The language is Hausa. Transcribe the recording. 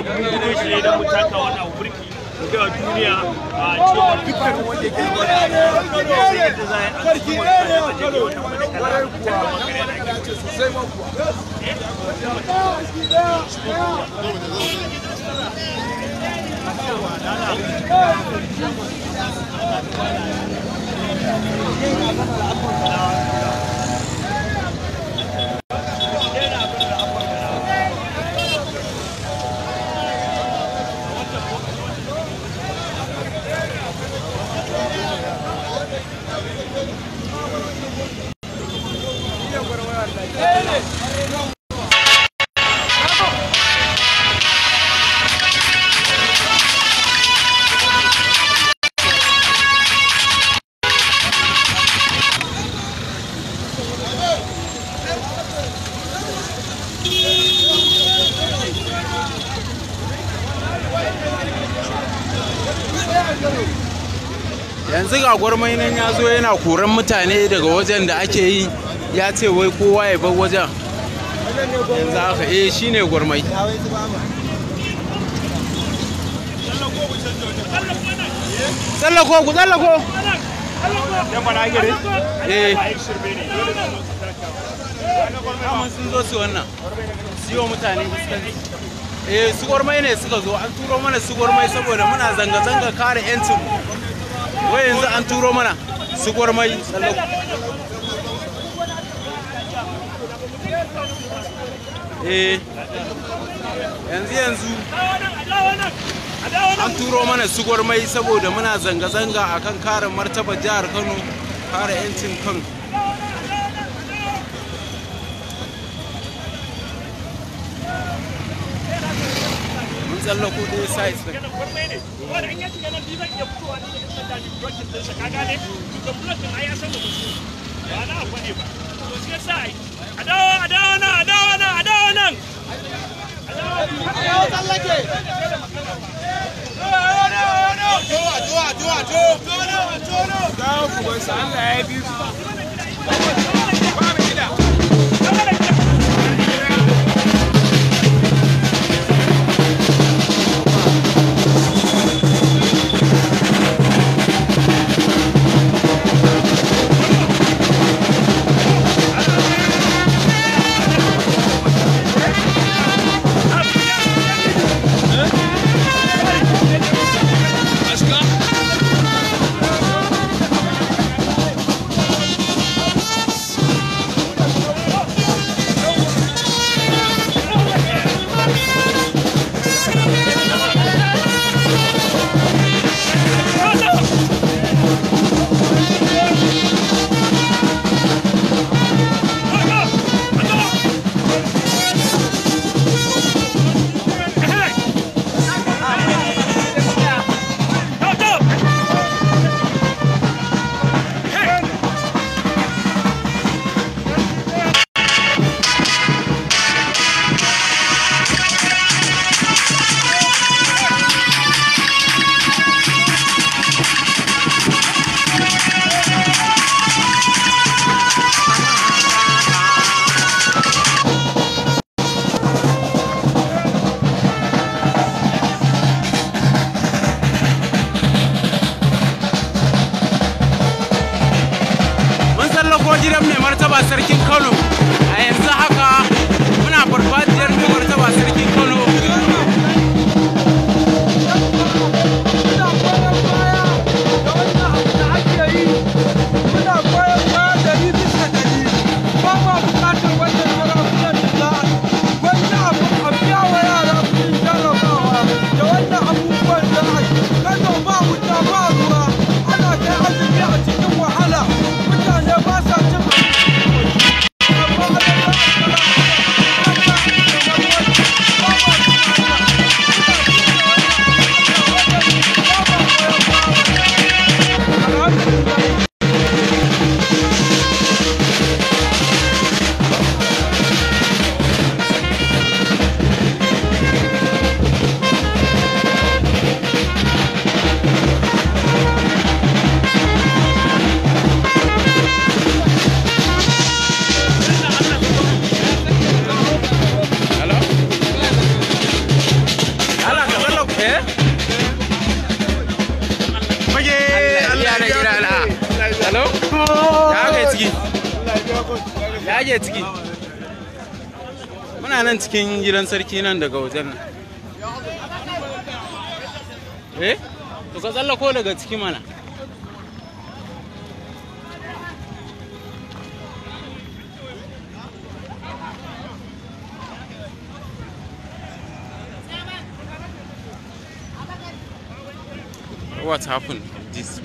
bugun shi ne don mu taka wannan abu burki mu ga duniya a cewa dukkan wanda yake wani yadda za a yi a wannan madakala ta kama kare da ake ce sosai ma kuwa. Yanzu ga gwarmai nan ya zo yana koran mutane daga wajen da ake yi, ya ce wai kowa ya bar wajen. Yanzu haka shine gwarmai. Tsallako ku tsallako. Sun zo su wannan siyo mutane su gwarmai ne suka zo, an turo mana su gwarmai saboda muna zanga-zanga kare 'yancin. Wai yanzu an turo mana su gwarmai tsallako. yanzu an turo mana su gwarmai saboda muna zanga-zanga akan kare martaba jihar Kano, kare 'yancin Kano. Mun tsallako dai size din. Gidan mai martaba sarkin Kano a yanzu haka muna farfajiyar mai martaba sarkin Kano. ake ciki? Muna nan cikin gidan sarki nan daga wajen nan. To ka tsallako daga ciki mana. What happened? This